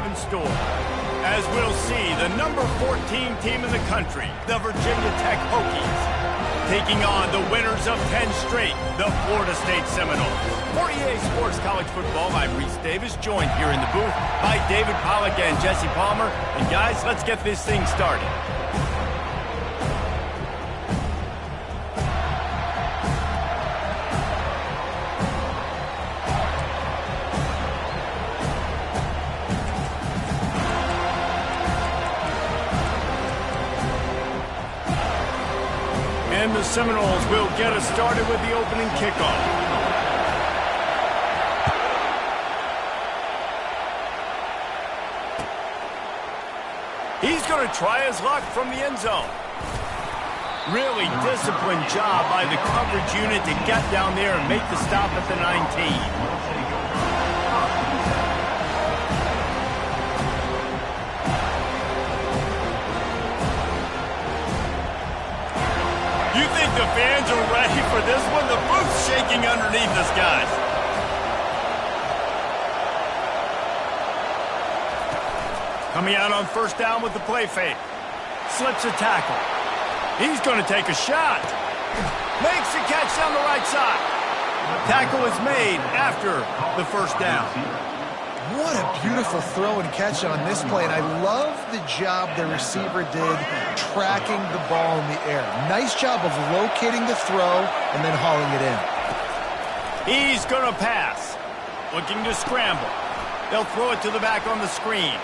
have in store. As we'll see, the number 14 team in the country, the Virginia Tech Hokies, taking on the winners of 10 straight, the Florida State Seminoles. For EA Sports College Football, I'm Reese Davis, joined here in the booth by David Pollack and Jesse Palmer. And guys, let's get this thing started. And the Seminoles will get us started with the opening kickoff. He's going to try his luck from the end zone. Really disciplined job by the coverage unit to get down there and make the stop at the 19. You think the fans are ready for this one? The booth's shaking underneath us, guys. Coming out on first down with the play fake. Slips a tackle. He's going to take a shot. Makes the catch down the right side. Tackle is made after the first down. What a beautiful throw and catch on this play, and I love the job the receiver did tracking the ball in the air. Nice job of locating the throw and then hauling it in. He's going to pass. Looking to scramble. They'll throw it to the back on the screen.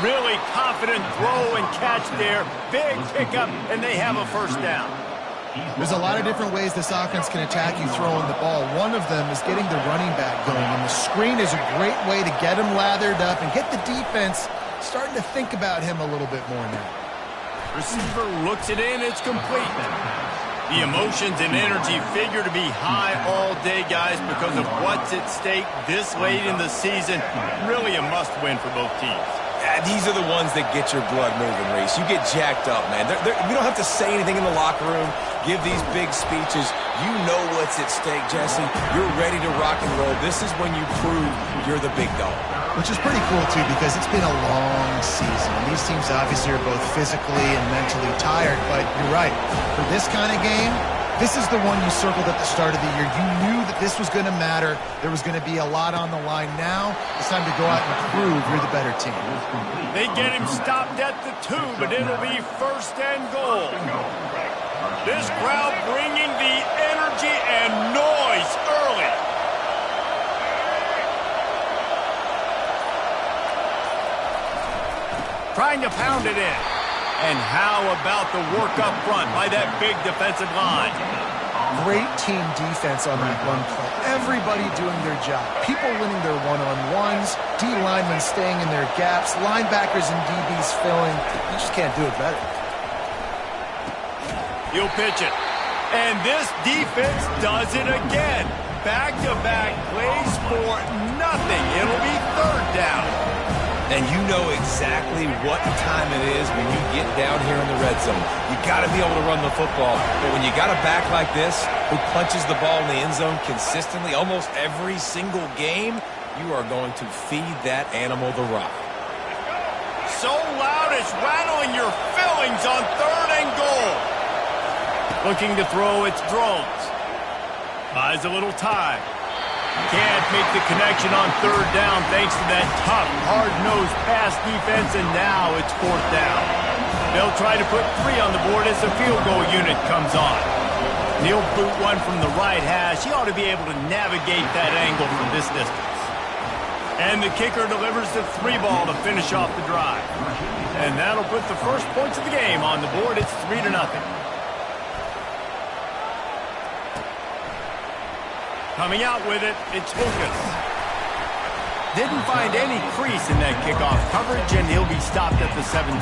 Really confident throw and catch there. Big pickup, and they have a first down. There's a lot of different ways this offense can attack you throwing the ball. One of them is getting the running back going, and the screen is a great way to get him lathered up and get the defense starting to think about him a little bit more now. Receiver looks it in, it's complete. The emotions and energy figure to be high all day, guys, because of what's at stake this late in the season. Really a must-win for both teams. These are the ones that get your blood moving, Reese. You get jacked up, man. We don't have to say anything in the locker room, give these big speeches. You know what's at stake, Jesse. You're ready to rock and roll. This is when you prove you're the big dog. Which is pretty cool, too, because it's been a long season. These teams obviously are both physically and mentally tired, but you're right. For this kind of game, this is the one you circled at the start of the year. You knew that this was going to matter. There was going to be a lot on the line. Now it's time to go out and prove you're the better team. They get him stopped at the 2, but it'll be first and goal. This crowd bringing the energy and noise early. Trying to pound it in. And how about the work up front by that big defensive line? Great team defense on that one play. Everybody doing their job. People winning their one-on-ones, D linemen staying in their gaps, linebackers and DBs filling. You just can't do it better. He'll pitch it. And this defense does it again. Back-to-back plays for nothing. It'll be third down. And you know exactly what time it is when you get down here in the red zone. You got to be able to run the football. But when you got a back like this who punches the ball in the end zone consistently almost every single game, you are going to feed that animal the rock. So loud it's rattling your fillings on third and goal. Looking to throw, it's Drones. Buys a little time. Can't make the connection on third down thanks to that tough, hard-nosed pass defense, and now it's fourth down. They'll try to put 3 on the board as the field goal unit comes on. He'll boot one from the right hash. He ought to be able to navigate that angle from this distance. And the kicker delivers the 3 ball to finish off the drive. And that'll put the first points of the game on the board. It's 3-0. Coming out with it, it's Lucas. Didn't find any crease in that kickoff coverage, and he'll be stopped at the 17.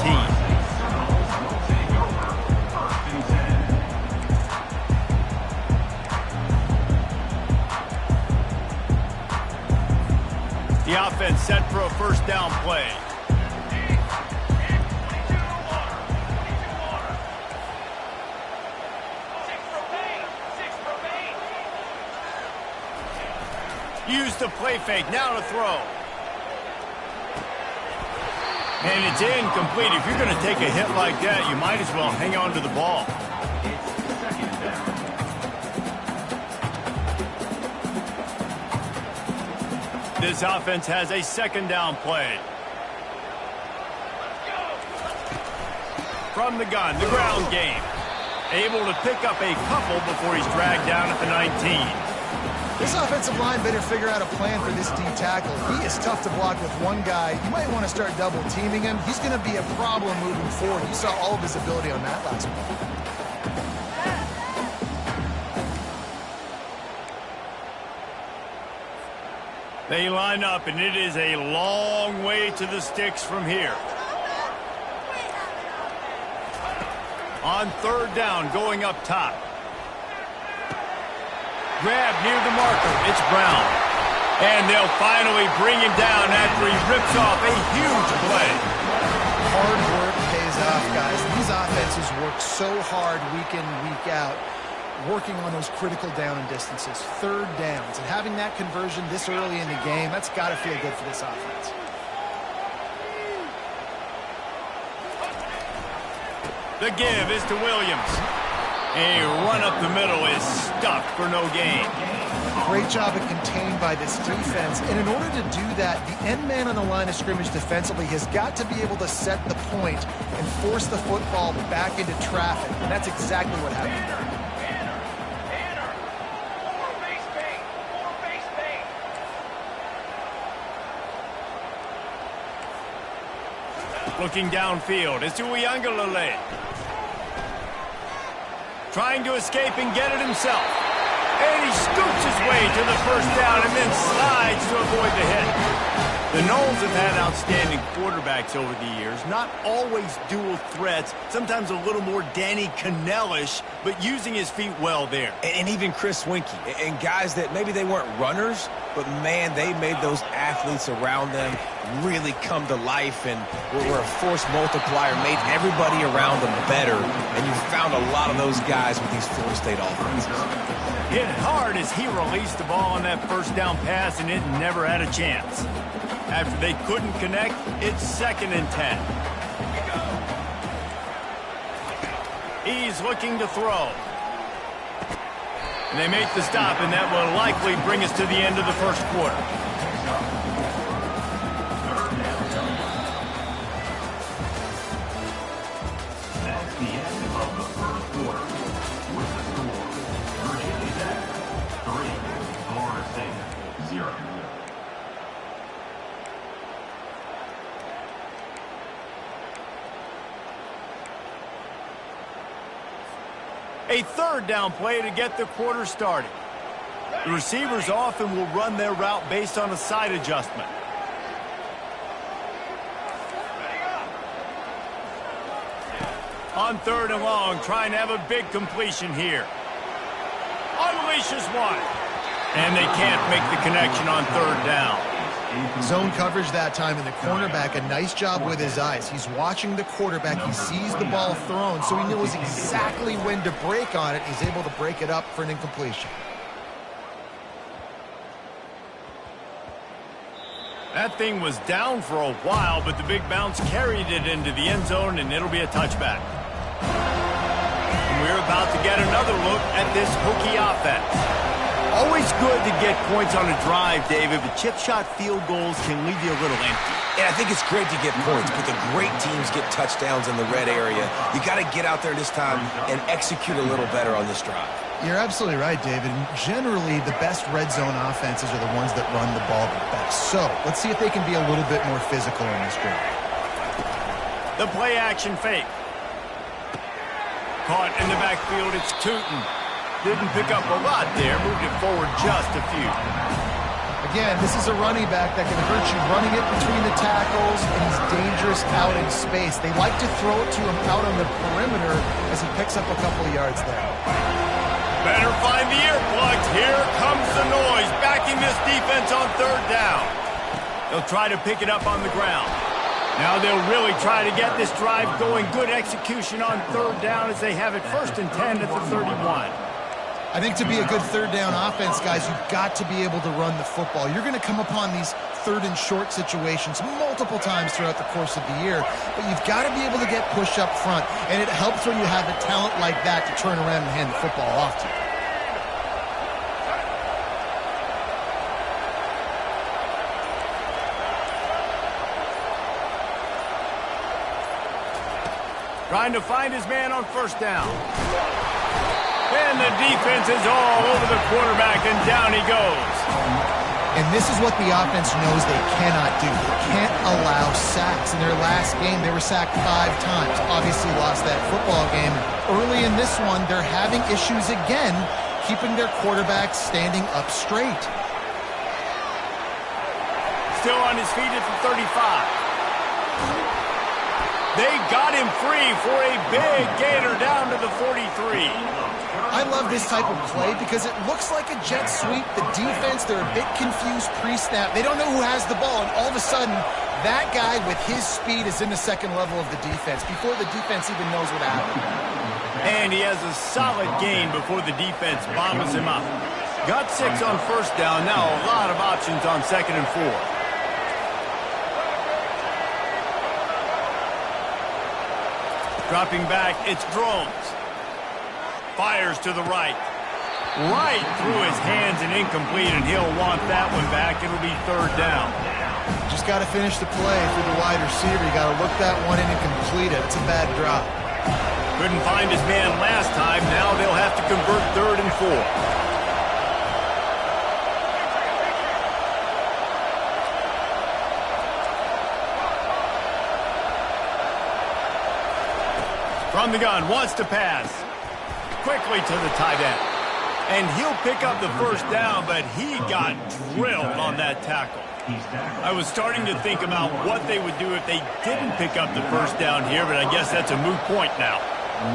The offense set for a first down play. Use the play fake, now to throw. And it's incomplete. If you're going to take a hit like that, you might as well hang on to the ball. This offense has a second down play. From the gun, the ground game. Able to pick up a couple before he's dragged down at the 19. This offensive line better figure out a plan for this D tackle. He is tough to block with one guy. You might want to start double teaming him. He's going to be a problem moving forward. You saw all of his ability on that last one. They line up, and it is a long way to the sticks from here. On third down, going up top. Grab near the marker. It's Brown. And they'll finally bring him down after he rips off a huge play. Hard work pays off, guys. These offenses work so hard week in, week out, working on those critical down and distances, third downs. And having that conversion this early in the game, that's got to feel good for this offense. The give is to Williams. A run up the middle is stuffed for no gain. Great job of contained by this defense. And in order to do that, the end man on the line of scrimmage defensively has got to be able to set the point and force the football back into traffic. And that's exactly what happened there. Looking downfield, it's Ncaa. Trying to escape and get it himself. And he scoops his way to the first down and then slides to avoid the hit. The Noles have had outstanding quarterbacks over the years. Not always dual threats. Sometimes a little more Danny Cannell-ish, but using his feet well there. And even Chris Winkie. And guys that maybe they weren't runners, but, man, they made those athletes around them really come to life and were a force multiplier, made everybody around them better. And you found a lot of those guys with these Florida State offenses. Hit hard as he released the ball on that first down pass, and it never had a chance. After they couldn't connect, it's 2nd and 10. He's looking to throw. And they make the stop, and that will likely bring us to the end of the first quarter. That's the end of the first quarter. With the score, Virginia Tech 3, Florida State 0. A third down play to get the quarter started. The receivers often will run their route based on a side adjustment. On third and long, trying to have a big completion here. Unleashes one. And they can't make the connection on third down. Zone coverage that time, and the cornerback, a nice job with his eyes. He's watching the quarterback. He sees the ball thrown, so he knows exactly when to break on it. He's able to break it up for an incompletion. That thing was down for a while, but the big bounce carried it into the end zone, and it'll be a touchback. And we're about to get another look at this Hokie offense. Always good to get points on a drive, David, but chip shot field goals can leave you a little empty. And I think it's great to get points, but the great teams get touchdowns in the red area. You got to get out there this time and execute a little better on this drive. You're absolutely right, David. And generally, the best red zone offenses are the ones that run the ball the best. So let's see if they can be a little bit more physical in this drive. The play action fake. Caught in the backfield, it's Tootin. Didn't pick up a lot there, moved it forward just a few. Again, this is a running back that can hurt you running it between the tackles, and he's dangerous out in space. They like to throw it to him out on the perimeter as he picks up a couple of yards there. Better find the earplugs. Here comes the noise, backing this defense on third down. They'll try to pick it up on the ground. Now they'll really try to get this drive going. Good execution on third down as they have it 1st and 10 at the 31. I think to be a good third down offense, guys, you've got to be able to run the football. You're going to come upon these third and short situations multiple times throughout the course of the year, but you've got to be able to get push up front, and it helps when you have a talent like that to turn around and hand the football off to you. Trying to find his man on first down. And the defense is all over the quarterback, and down he goes. And this is what the offense knows they cannot do. They can't allow sacks. In their last game, they were sacked 5 times. Obviously lost that football game. Early in this one, they're having issues again, keeping their quarterback standing up straight. Still on his feet at the 35. They got him free for a big gainer down to the 43. I love this type of play because it looks like a jet sweep. The defense, they're a bit confused pre-snap. They don't know who has the ball, and all of a sudden, that guy with his speed is in the second level of the defense before the defense even knows what happened. And he has a solid gain before the defense bombs him up. Got 6 on first down. Now a lot of options on second and 4. Dropping back, it's Drones. Fires to the right. Right through his hands and incomplete, and he'll want that one back. It'll be third down. Just got to finish the play through the wide receiver. You got to look that one in and complete it. It's a bad drop. Couldn't find his man last time. Now they'll have to convert third and 4. From the gun, wants to pass. Quickly to the tight end. And he'll pick up the first down, but he got drilled on that tackle. I was starting to think about what they would do if they didn't pick up the first down here, but I guess that's a moot point now.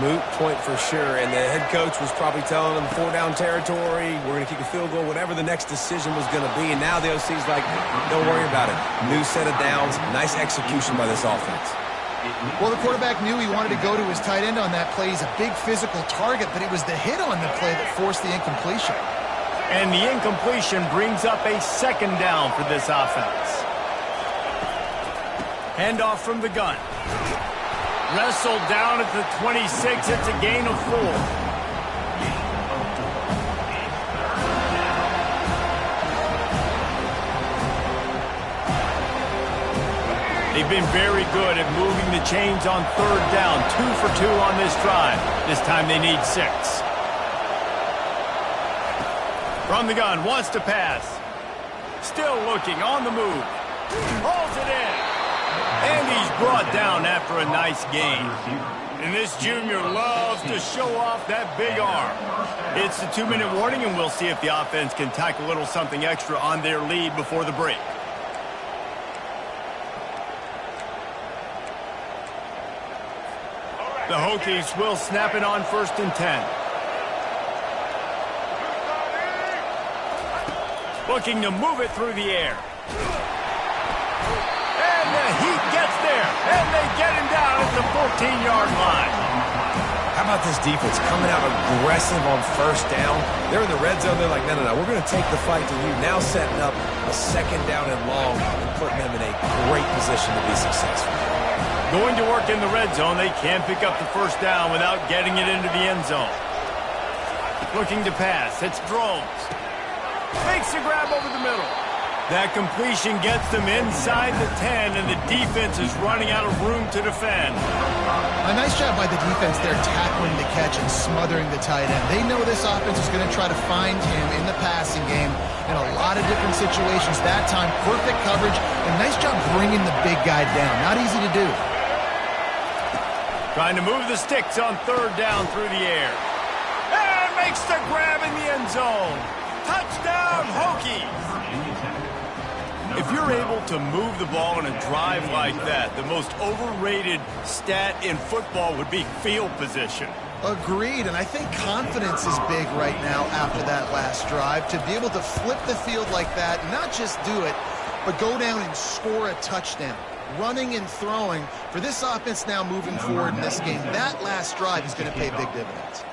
Moot point for sure, and the head coach was probably telling them 4-down territory, we're going to kick a field goal, whatever the next decision was going to be, and now the OC's like, don't worry about it. New set of downs, nice execution by this offense. Well, the quarterback knew he wanted to go to his tight end on that play. He's a big physical target, but it was the hit on the play that forced the incompletion. And the incompletion brings up a second down for this offense. Handoff from the gun. Wrestled down at the 26. It's a gain of 4. They've been very good at moving the chains on third down. 2 for 2 on this drive. This time they need 6. From the gun, wants to pass. Still looking, on the move. Hauls it in. And he's brought down after a nice gain. And this junior loves to show off that big arm. It's the 2-minute warning, and we'll see if the offense can tack a little something extra on their lead before the break. The Hokies will snap it on 1st and 10. Looking to move it through the air. And the Heat gets there. And they get him down at the 14-yard line. How about this defense coming out aggressive on first down? They're in the red zone. They're like, no, we're going to take the fight to you. Now setting up a second down and long and putting them in a great position to be successful. Going to work in the red zone. They can't pick up the first down without getting it into the end zone. Looking to pass. It's Drones. Makes a grab over the middle. That completion gets them inside the 10, and the defense is running out of room to defend. A nice job by the defense there, tackling the catch and smothering the tight end. They know this offense is going to try to find him in the passing game in a lot of different situations. That time, perfect coverage, and nice job bringing the big guy down. Not easy to do. Trying to move the sticks on third down through the air. And makes the grab in the end zone. Touchdown, Hokies! If you're able to move the ball in a drive like that, the most overrated stat in football would be field position. Agreed, and I think confidence is big right now after that last drive. To be able to flip the field like that, not just do it, but go down and score a touchdown. Running and throwing, for this offense now moving forward in this game, that last drive is going to pay big dividends.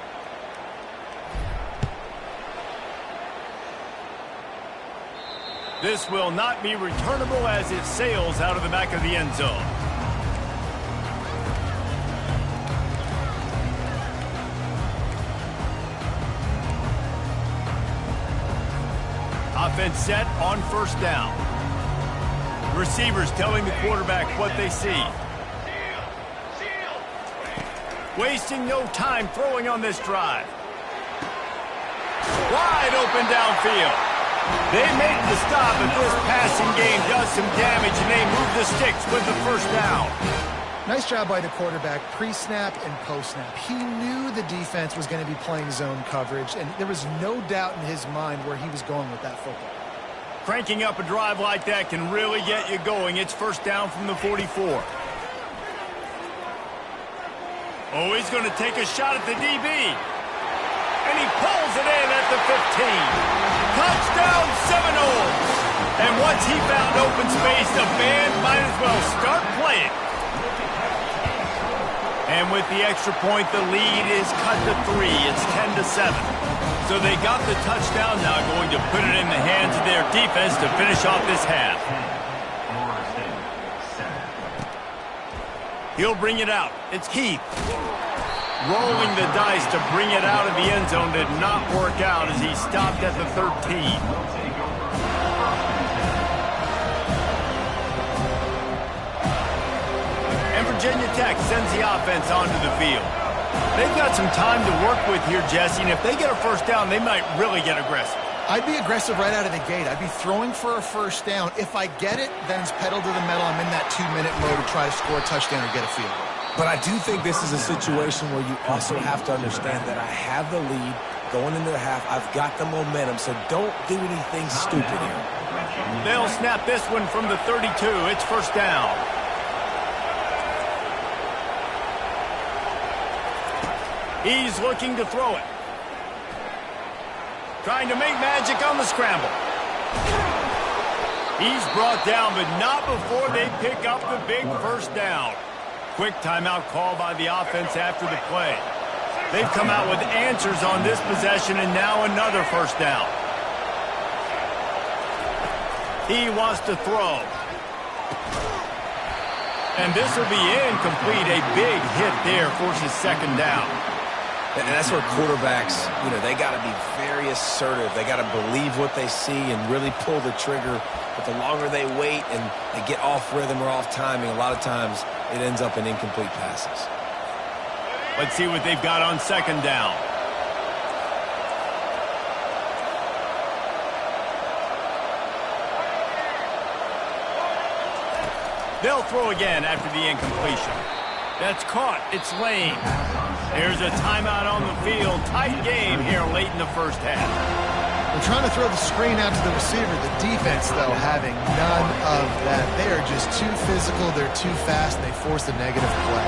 This will not be returnable as it sails out of the back of the end zone. Offense set on first down. Receivers telling the quarterback what they see. Wasting no time throwing on this drive. Wide open downfield. They make the stop, but this passing game does some damage, and they move the sticks with the first down. Nice job by the quarterback, pre-snap and post-snap. He knew the defense was going to be playing zone coverage, and there was no doubt in his mind where he was going with that football. Cranking up a drive like that can really get you going. It's first down from the 44. Oh, he's going to take a shot at the DB. And he pulls it in at the 15. Touchdown Seminoles. And once he found open space, the band might as well start playing. And with the extra point, the lead is cut to 3. It's 10-7. So they got the touchdown, now going to put it in the hands of their defense to finish off this half. He'll bring it out. It's Keith. Rolling the dice to bring it out of the end zone did not work out as he stopped at the 13. And Virginia Tech sends the offense onto the field. They've got some time to work with here, Jesse, and if they get a first down, they might really get aggressive. I'd be aggressive right out of the gate. I'd be throwing for a first down. If I get it, then it's pedal to the metal. I'm in that 2-minute mode to try to score a touchdown or get a field goal. But I do think this is a situation where you also have to understand that I have the lead going into the half. I've got the momentum, so don't do anything stupid here. They'll snap this one from the 32. It's first down. He's looking to throw it. Trying to make magic on the scramble. He's brought down, but not before they pick up the big first down. Quick timeout call by the offense after the play. They've come out with answers on this possession, and now another first down. He wants to throw. And this will be incomplete. A big hit there forces second down. And that's where quarterbacks, they got to be very assertive. They got to believe what they see and really pull the trigger. But the longer they wait and they get off rhythm or off timing, a lot of times it ends up in incomplete passes. Let's see what they've got on second down. They'll throw again after the incompletion. That's caught. It's Lane. There's a timeout on the field. Tight game here late in the first half. They're trying to throw the screen out to the receiver. The defense, though, having none of that. They are just too physical. They're too fast. And they force the negative play.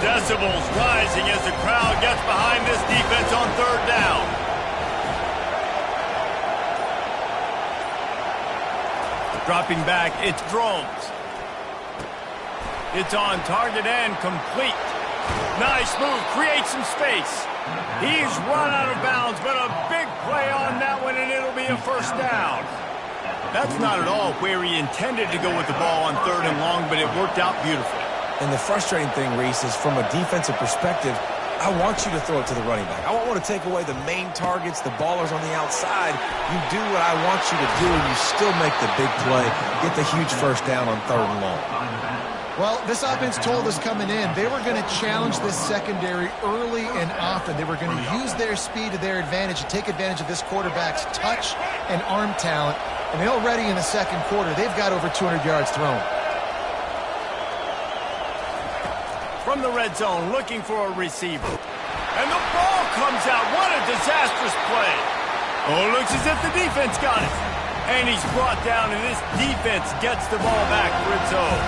Decibels rising as the crowd gets behind this defense on third down. Dropping back, it's Drones. It's on target and complete. Nice move, creates some space. He's run out of bounds, but a big play on that one, and it'll be a first down. That's not at all where he intended to go with the ball on third and long, but it worked out beautifully. And the frustrating thing, Reese, is from a defensive perspective, I want you to throw it to the running back. I don't want to take away the main targets, the ballers on the outside. You do what I want you to do, and you still make the big play, get the huge first down on third and long. Well, this offense told us coming in they were going to challenge this secondary early and often. They were going to use their speed to their advantage and take advantage of this quarterback's touch and arm talent. And already in the second quarter, they've got over 200 yards thrown. From the red zone, looking for a receiver. And the ball comes out. What a disastrous play. Oh, looks as if the defense got it. And he's brought down, and this defense gets the ball back for its own.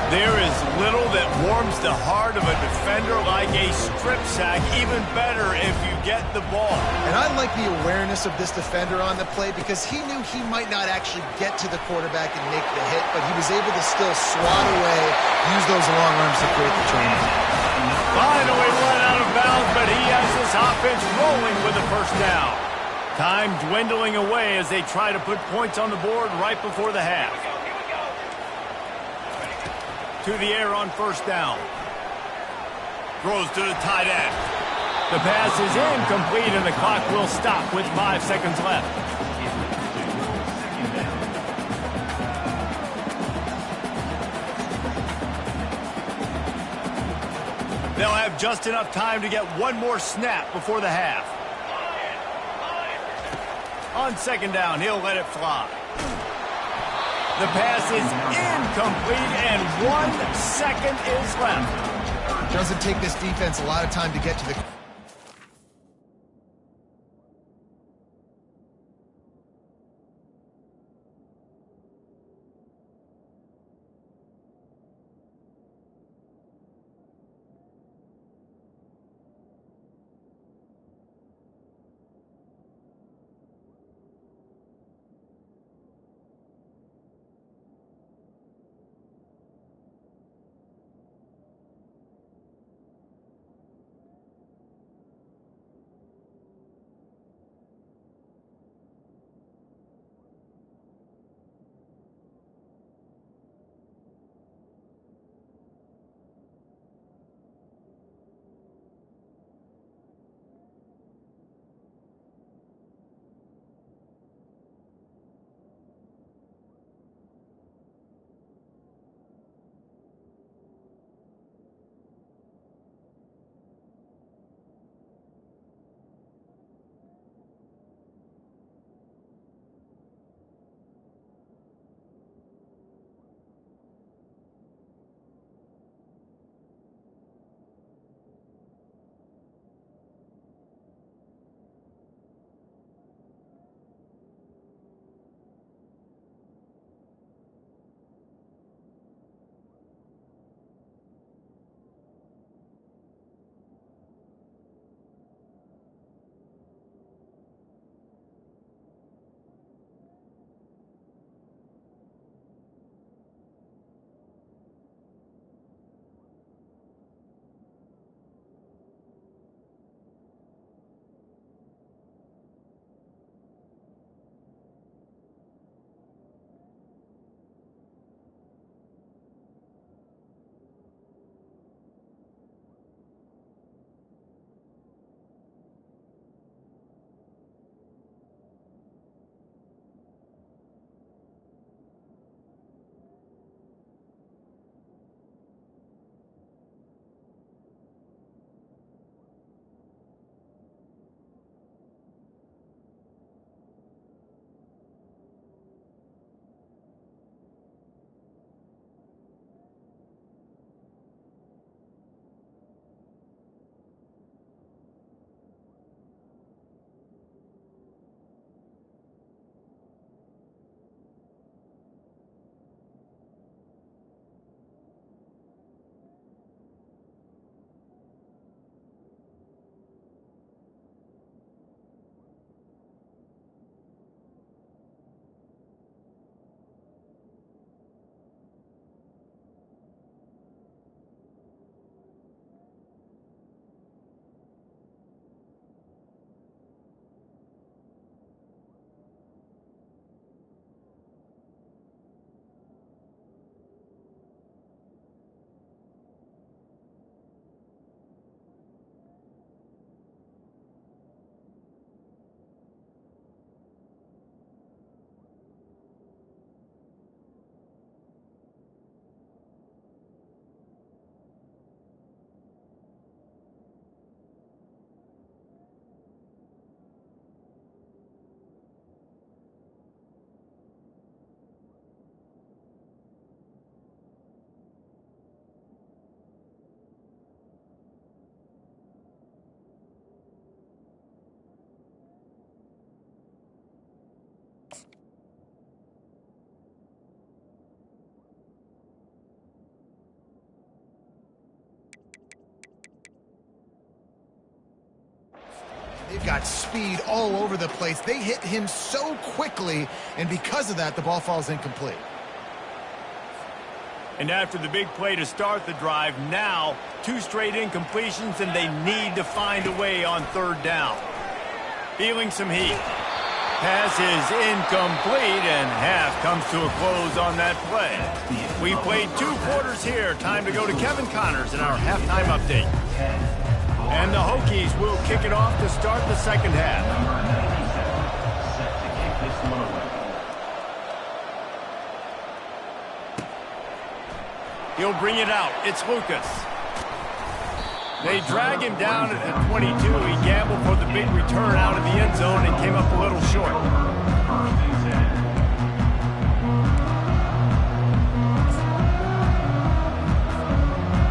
There is little that warms the heart of a defender like a strip sack. Even better if you get the ball. And I like the awareness of this defender on the play because he knew he might not actually get to the quarterback and make the hit, but he was able to still swat away, use those long arms to create the turnover. Finally run out of bounds, but he has this offense rolling with a first down. Time dwindling away as they try to put points on the board right before the half. To the air on first down. Throws to the tight end. The pass is incomplete and the clock will stop with 5 seconds left. They'll have just enough time to get one more snap before the half. On second down, he'll let it fly. The pass is incomplete, and 1 second is left. Doesn't take this defense a lot of time to get to the... They've got speed all over the place. They hit him so quickly, and because of that, the ball falls incomplete. And after the big play to start the drive, now 2 straight incompletions, and they need to find a way on 3rd down. Feeling some heat. Pass is incomplete, and half comes to a close on that play. We played 2 quarters here. Time to go to Kevin Connors in our halftime update. And the Hokies will kick it off to start the second half. Set to kick this one away. He'll bring it out. It's Lucas. They drag him down at the 22. He gambled for the big return out of the end zone and came up a little short.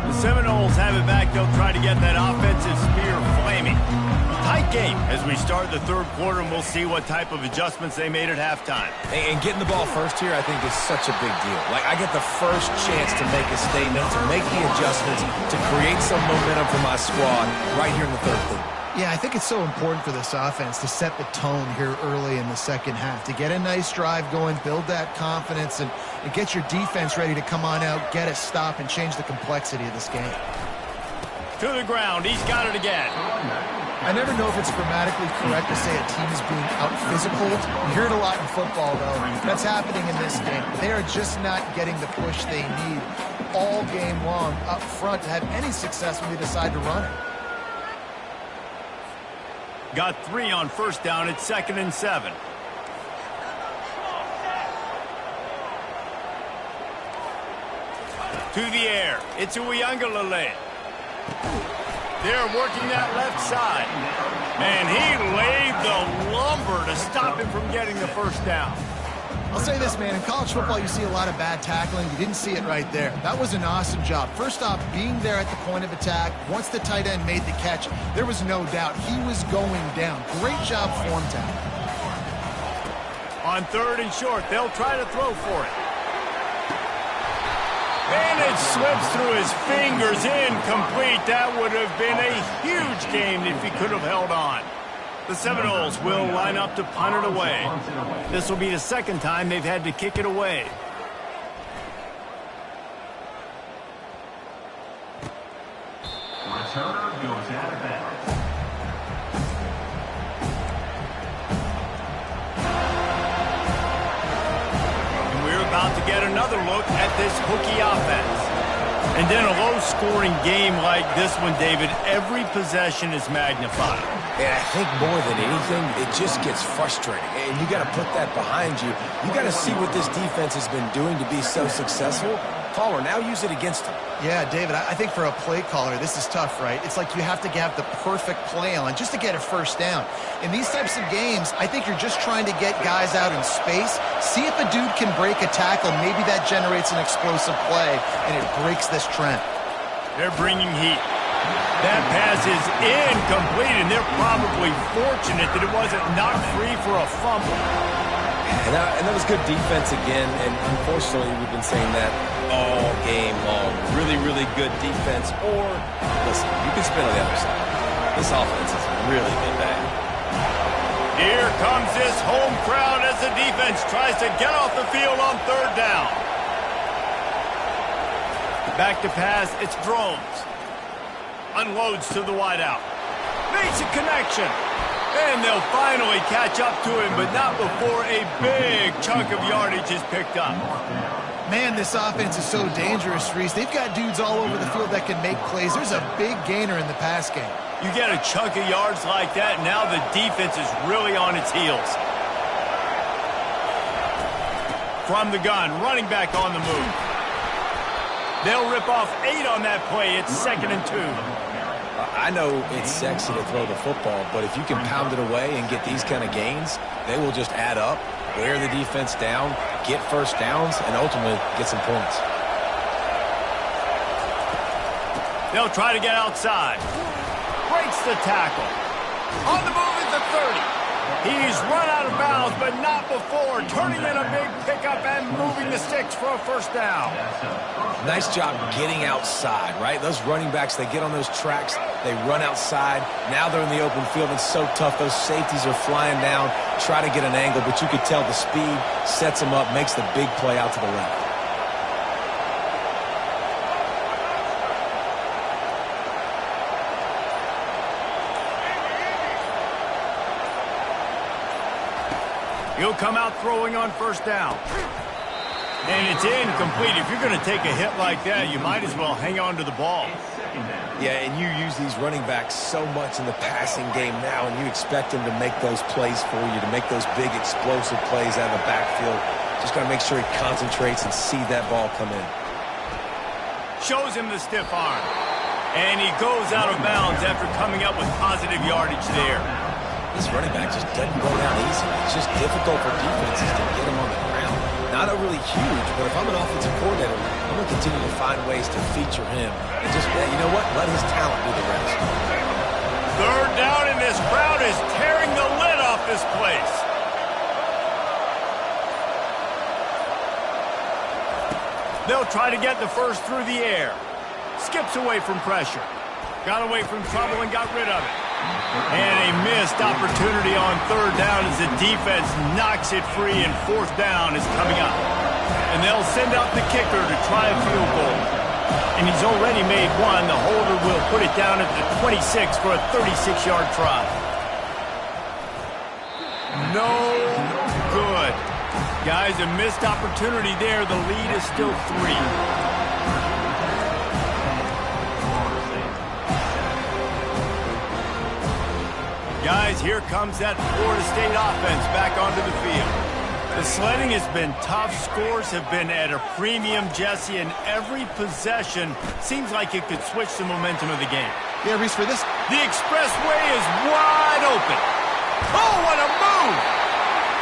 The Seminoles have it back. They'll try to get that offensive spear flaming. Tight game as we start the 3rd quarter, and we'll see what type of adjustments they made at halftime. And getting the ball first here, I think, is such a big deal. Like, I get the first chance to make a statement, to make the adjustments, to create some momentum for my squad right here in the 3rd quarter. Yeah, I think it's so important for this offense to set the tone here early in the second half, to get a nice drive going, build that confidence, and get your defense ready to come on out, get a stop, and change the complexity of this game. To the ground. He's got it again. I never know if it's grammatically correct to say a team is being out-physical. You hear it a lot in football, though. That's happening in this game. They are just not getting the push they need all game long up front to have any success when they decide to run it. Got 3 on 1st down. It's 2nd and 7. To the air. It's Uiagalelei. They're working that left side. And he laid the lumber to stop him from getting the 1st down. I'll say this, man. In college football, you see a lot of bad tackling. You didn't see it right there. That was an awesome job. First off, being there at the point of attack. Once the tight end made the catch, there was no doubt he was going down. Great job form tackle. On 3rd and short, they'll try to throw for it. And it slips through his fingers, incomplete. That would have been a huge game if he could have held on. The Seminoles will line up to punt it away. This will be the 2nd time they've had to kick it away. Returner goes out of bounds. About to get another look at this Hokie offense. And in a low-scoring game like this one, David, every possession is magnified. And I think more than anything, it just gets frustrating. And you got to put that behind you. You got to see what this defense has been doing to be so successful. Caller, now use it against them. Yeah, David, I think for a play caller, this is tough, right? It's like you have to have the perfect play on just to get a 1st down. In these types of games, I think you're just trying to get guys out in space, see if a dude can break a tackle. Maybe that generates an explosive play, and it breaks this trend. They're bringing heat. That pass is incomplete, and they're probably fortunate that it wasn't knocked free for a fumble. And that was good defense again, and unfortunately, we've been saying that all game long. Really, really good defense. Or, listen, you can spin on the other side. This offense has really been bad. Here comes this home crowd as the defense tries to get off the field on 3rd down. Back to pass, it's Drones. Unloads to the wideout. Makes a connection. And they'll finally catch up to him, but not before a big chunk of yardage is picked up. Man, this offense is so dangerous, Reese. They've got dudes all over the field that can make plays. There's a big gainer in the pass game. You get a chunk of yards like that, and now the defense is really on its heels. From the gun, running back on the move. They'll rip off 8 on that play. It's 2nd and 2. I know it's sexy to throw the football, but if you can pound it away and get these kind of gains, they will just add up, wear the defense down, get 1st downs, and ultimately get some points. They'll try to get outside. Breaks the tackle. On the move is the 30. He's run out of bounds, but not before. Turning in a big pickup and moving the sticks for a first down. Nice job getting outside, right? Those running backs, they get on those tracks, they run outside. Now they're in the open field. It's so tough. Those safeties are flying down, try to get an angle, but you could tell the speed sets them up, makes the big play out to the left. He'll come out throwing on first down. And it's incomplete. If you're going to take a hit like that, you might as well hang on to the ball. Yeah, and you use these running backs so much in the passing game now, and you expect them to make those plays for you, to make those big explosive plays out of the backfield. Just got to make sure he concentrates and see that ball come in. Shows him the stiff arm. And he goes out of bounds after coming up with positive yardage there. This running back just doesn't go down easy. It's just difficult for defenses to get him on the ground. Not overly huge, but if I'm an offensive coordinator, I'm going to continue to find ways to feature him. And just, you know what? Let his talent do the rest. Third down, and this crowd is tearing the lid off this place. They'll try to get the first through the air. Skips away from pressure. Got away from trouble and got rid of it. And a missed opportunity on third down as the defense knocks it free, and fourth down is coming up. And they'll send out the kicker to try a field goal. And he's already made one. The holder will put it down at the 26 for a 36-yard try. No good. Guys, a missed opportunity there. The lead is still 3. Guys, here comes that Florida State offense back onto the field. The sledding has been tough. Scores have been at a premium, Jesse, and every possession seems like it could switch the momentum of the game. Yeah, Reese, for this, the expressway is wide open. Oh, what a move!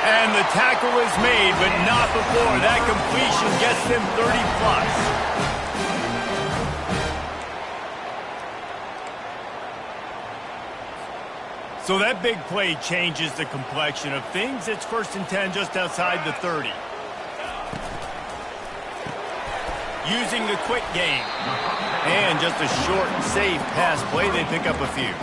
And the tackle is made, but not before that completion gets them 30+. So that big play changes the complexion of things. It's 1st and 10 just outside the 30. Using the quick game. And just a short, safe pass play. They pick up a few.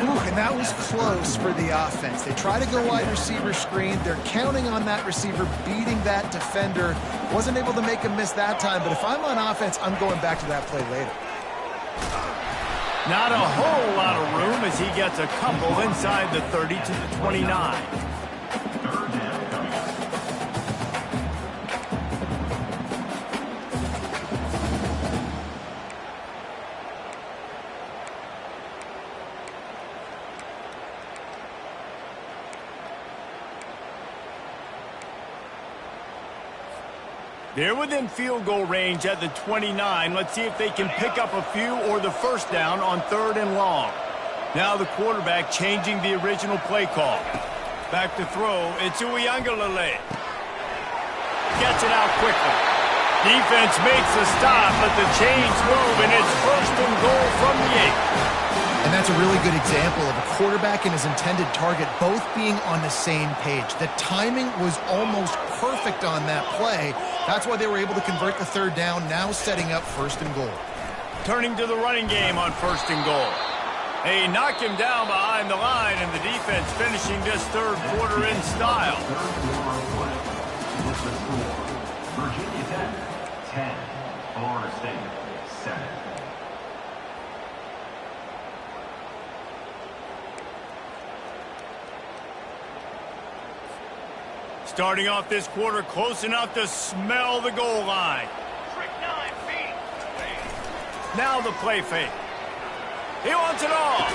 Ooh, and that was close for the offense. They try to go wide receiver screen. They're counting on that receiver beating that defender. Wasn't able to make a miss that time, but if I'm on offense, I'm going back to that play later. Not a whole lot of room as he gets a couple inside the 30 to the 29. They're within field goal range at the 29. Let's see if they can pick up a few or the first down on 3rd and long. Now the quarterback changing the original play call. Back to throw. It's Ncaa. Gets it out quickly. Defense makes the stop, but the chains move, and it's 1st and goal from the 8. And that's a really good example of a quarterback and his intended target both being on the same page. The timing was almost perfect on that play. That's why they were able to convert the 3rd down, now setting up 1st and goal. Turning to the running game on 1st and goal. They knock him down behind the line, and the defense finishing this 3rd quarter in style. Virginia Tech, 10. Florida State, 7. Starting off this quarter close enough to smell the goal line. Now the play fake. He wants it all.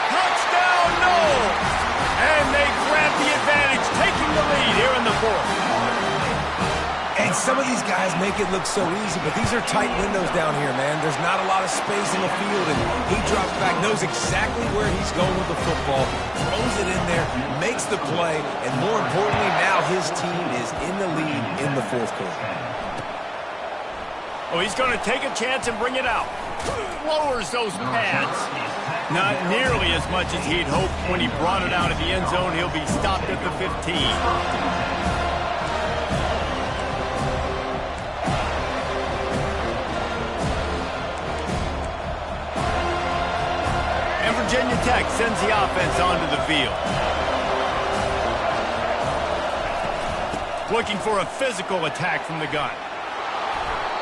Touchdown, Knowles! And they grab the advantage, taking the lead here in the 4th. And some of these guys make it look so easy, but these are tight windows down here, man. There's not a lot of space in the field, and he drops back, knows exactly where he's going with the football, throws it in there, makes the play, and more importantly, now his team is in the lead in the 4th quarter. Oh, he's going to take a chance and bring it out. Lowers those pads. Not nearly as much as he'd hoped when he brought it out of the end zone. He'll be stopped at the 15. And Virginia Tech sends the offense onto the field. Looking for a physical attack from the gun.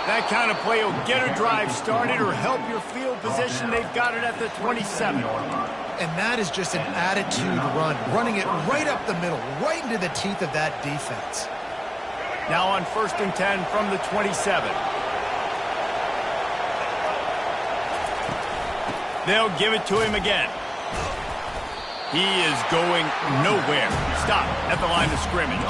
That kind of play will get a drive started or help your field position. They've got it at the 27. And that is just an attitude run, running it right up the middle, right into the teeth of that defense. Now on 1st and 10 from the 27. They'll give it to him again. He is going nowhere. Stop at the line of scrimmage.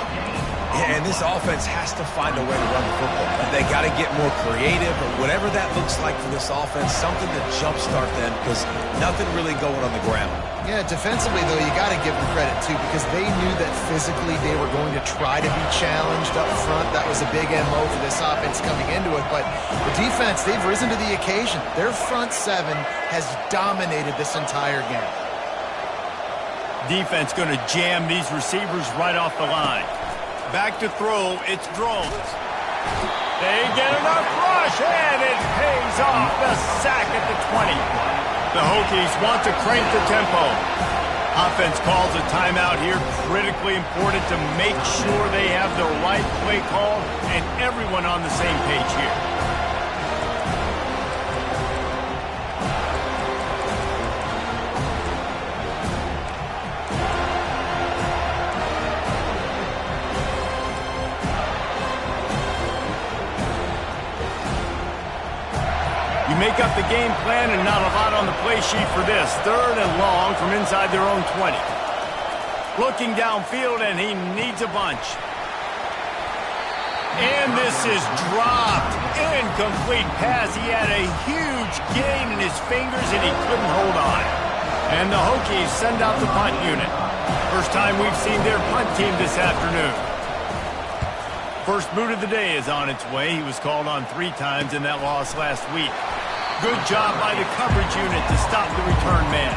Yeah, and this offense has to find a way to run the football. They got to get more creative, or whatever that looks like for this offense, something to jumpstart them, because nothing really going on the ground. Yeah, defensively, though, you got to give them credit, too, because they knew that physically they were going to try to be challenged up front. That was a big MO for this offense coming into it. But the defense, they've risen to the occasion. Their front seven has dominated this entire game. Defense going to jam these receivers right off the line. Back to throw, it's Drones. They get enough rush, and it pays off. The sack at the 20. The Hokies want to crank the tempo. Offense calls a timeout here. Critically important to make sure they have the right play call and everyone on the same page here. You make up the game plan and not a lot on the play sheet for this. 3rd and long from inside their own 20. Looking downfield, and he needs a bunch. And this is dropped. Incomplete pass. He had a huge gain in his fingers, and he couldn't hold on. And the Hokies send out the punt unit. First time we've seen their punt team this afternoon. First boot of the day is on its way. He was called on 3 times in that loss last week. Good job by the coverage unit to stop the return man.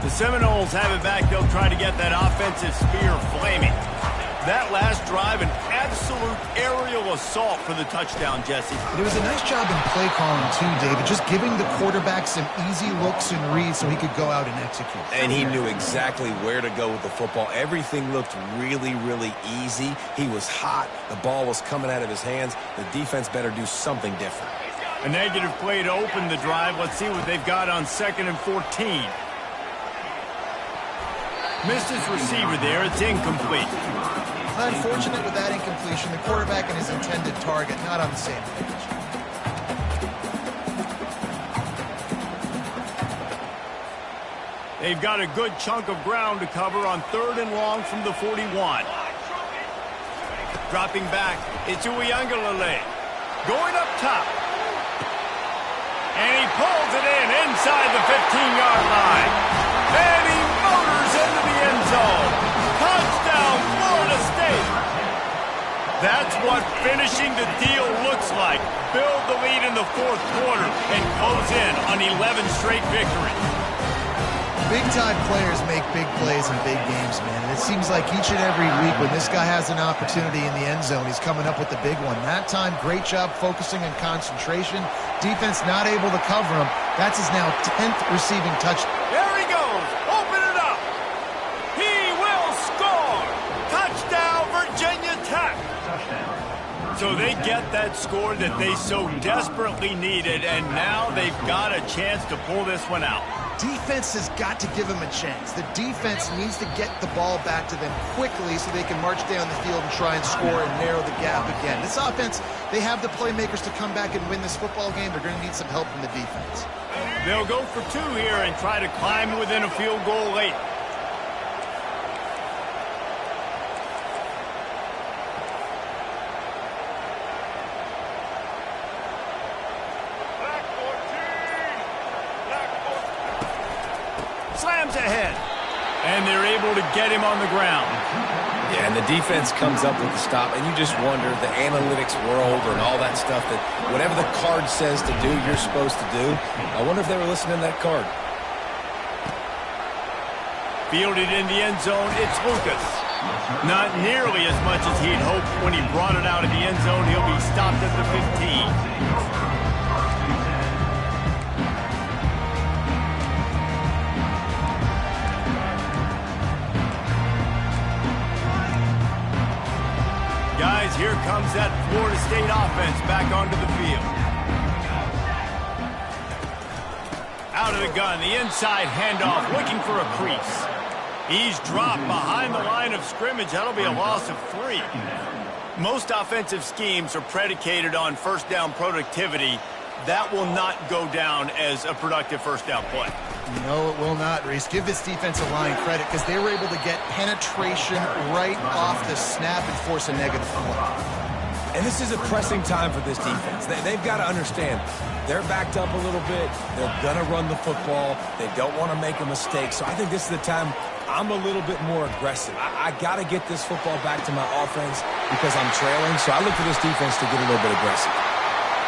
The Seminoles have it back. They'll try to get that offensive spear flaming. That last drive, an absolute aerial assault for the touchdown, Jesse. It was a nice job in play calling, too, David, just giving the quarterback some easy looks and reads so he could go out and execute. And he knew exactly where to go with the football. Everything looked really, really easy. He was hot. The ball was coming out of his hands. The defense better do something different. A negative play to open the drive. Let's see what they've got on 2nd and 14. Missed his receiver there. It's incomplete. Unfortunate with that incompletion. The quarterback and his intended target not on the same page. They've got a good chunk of ground to cover on 3rd and long from the 41. Dropping back, it's Uiagalelei. Going up top. And he pulls it in inside the 15-yard line. And he motors into the end zone. Touchdown, Florida State. That's what finishing the deal looks like. Build the lead in the 4th quarter and close in on 11 straight victories. Big-time players make big plays in big games, man. And it seems like each and every week when this guy has an opportunity in the end zone, he's coming up with the big one. That time, great job focusing on concentration. Defense not able to cover him. That's his now 10th receiving touchdown. There he goes. Open it up. He will score. Touchdown, Virginia Tech. So they get that score that they so desperately needed, and now they've got a chance to pull this one out. Defense has got to give them a chance. The defense needs to get the ball back to them quickly so they can march down the field and try and score and narrow the gap again. This offense, they have the playmakers to come back and win this football game. They're going to need some help from the defense. They'll go for 2 here and try to climb within a field goal late. Slams ahead. And they're able to get him on the ground. Yeah, and the defense comes up with the stop, and you just wonder, the analytics world and all that stuff, that whatever the card says to do, you're supposed to do. I wonder if they were listening to that card. Fielded in the end zone, it's Lucas. Not nearly as much as he'd hoped when he brought it out of the end zone. He'll be stopped at the 15. Guys, here comes that Florida State offense back onto the field. Out of the gun, the inside handoff, looking for a crease. He's dropped behind the line of scrimmage. That'll be a loss of 3. Most offensive schemes are predicated on first down productivity. That will not go down as a productive first down play. No, it will not, Reese. Give this defensive line credit because they were able to get penetration right off the snap and force a negative play. And this is a pressing time for this defense. They've got to understand, they're backed up a little bit. They're going to run the football. They don't want to make a mistake. So I think this is the time I'm a little bit more aggressive. I got to get this football back to my offense because I'm trailing. So I look for this defense to get a little bit aggressive.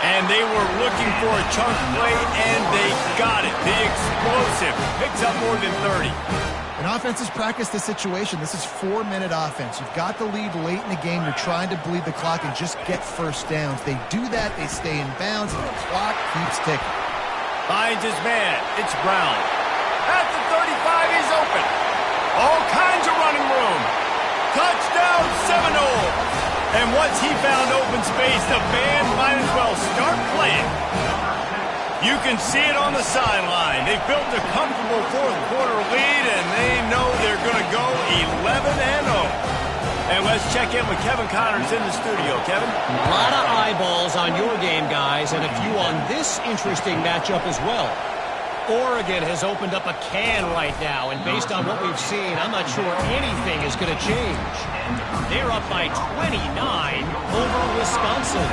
And they were looking for a chunk play, and they got it. The explosive picks up more than 30. And offenses practice this situation. This is 4-minute offense. You've got the lead late in the game. You're trying to bleed the clock and just get first downs. They do that. They stay in bounds, and the clock keeps ticking. Finds his man. It's Brown. At the 35, he's open. All kinds of running room. Touchdown, Seminoles. And once he found open space, the band might as well start playing. You can see it on the sideline. They've built a comfortable fourth-quarter lead, and they know they're going to go 11-0. And let's check in with Kevin Connors in the studio. Kevin? A lot of eyeballs on your game, guys, and a few on this interesting matchup as well. Oregon has opened up a can right now, and based on what we've seen, I'm not sure anything is going to change. They're up by 29 over Wisconsin.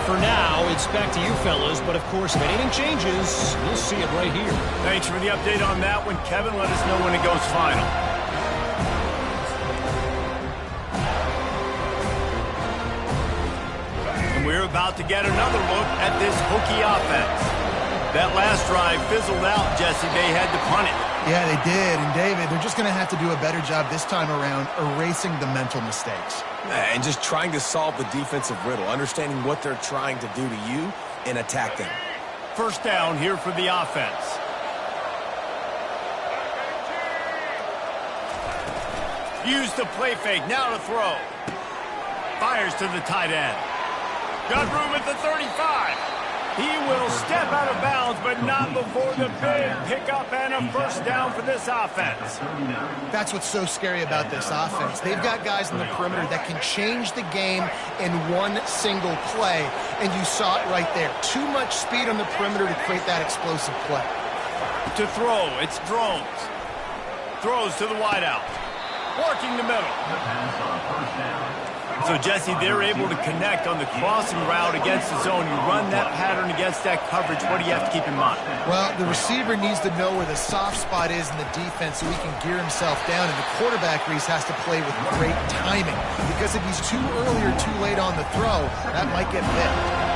For now, it's back to you fellas, but of course, if anything changes, you'll see it right here. Thanks for the update on that one, Kevin. Let us know when it goes final. And we're about to get another look at this Hokie offense. That last drive fizzled out, Jesse. They had to punt it. Yeah, they did. And, David, they're just going to have to do a better job this time around erasing the mental mistakes. And just trying to solve the defensive riddle, understanding what they're trying to do to you and attack them. First down here for the offense. Use the play fake. Now to throw. Fires to the tight end. Got room at the 35. He will step out of bounds, but not before the big pickup and a first down for this offense. That's what's so scary about this offense. They've got guys in the perimeter that can change the game in one single play, and you saw it right there. Too much speed on the perimeter to create that explosive play. To throw, it's Drones. Throws to the wideout. Working the middle. So, Jesse, they're able to connect on the crossing route against the zone. You run that pattern against that coverage. What do you have to keep in mind? Well, the receiver needs to know where the soft spot is in the defense so he can gear himself down. And the quarterback, Reese, has to play with great timing. Because if he's too early or too late on the throw, that might get picked.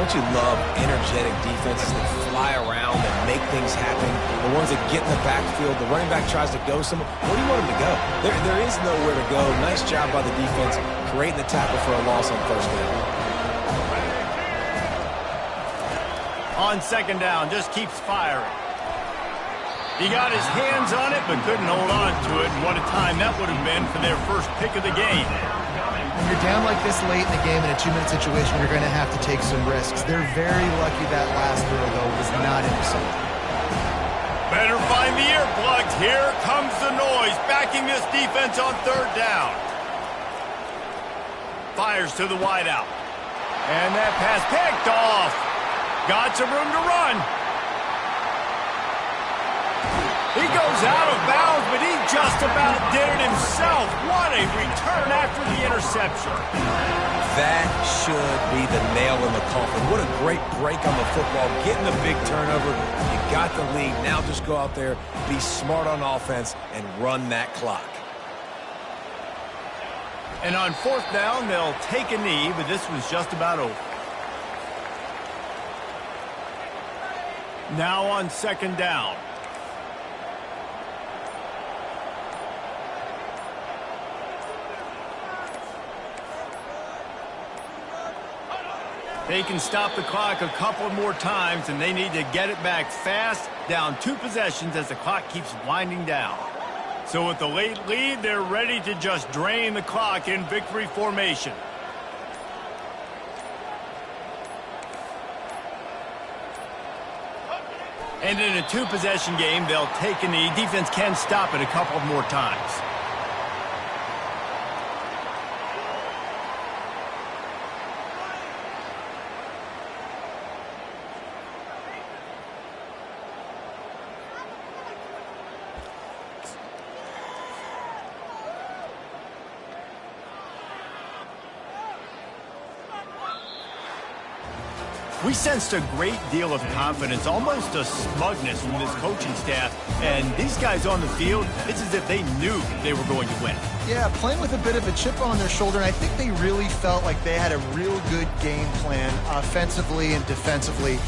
Don't you love energetic defenses that fly around and make things happen? The ones that get in the backfield, the running back tries to go somewhere. Where do you want him to go? There is nowhere to go. Nice job by the defense creating the tackle for a loss on first down. On second down, just keeps firing. He got his hands on it, but couldn't hold on to it. And what a time that would have been for their first pick of the game. When you're down like this late in the game in a 2-minute situation, you're going to have to take some risks. They're very lucky that last throw, though, was not intercepted. Better find the earplugs. Here comes the noise, backing this defense on third down. Fires to the wideout. And that pass picked off. Got some room to run. He goes out of bounds, but he just about did it himself. What a return after the interception. That should be the nail in the coffin. What a great break on the football. Getting the big turnover. You got the lead. Now just go out there, be smart on offense, and run that clock. And on 4th down, they'll take a knee, but this was just about over. Now on 2nd down. They can stop the clock a couple more times, and they need to get it back fast, down 2 possessions as the clock keeps winding down. So with the late lead, they're ready to just drain the clock in victory formation. And in a 2-possession game, they'll take a knee. Defense can stop it a couple more times. We sensed a great deal of confidence, almost a smugness from this coaching staff. And these guys on the field, it's as if they knew they were going to win. Yeah, playing with a bit of a chip on their shoulder, and I think they really felt like they had a real good game plan offensively and defensively.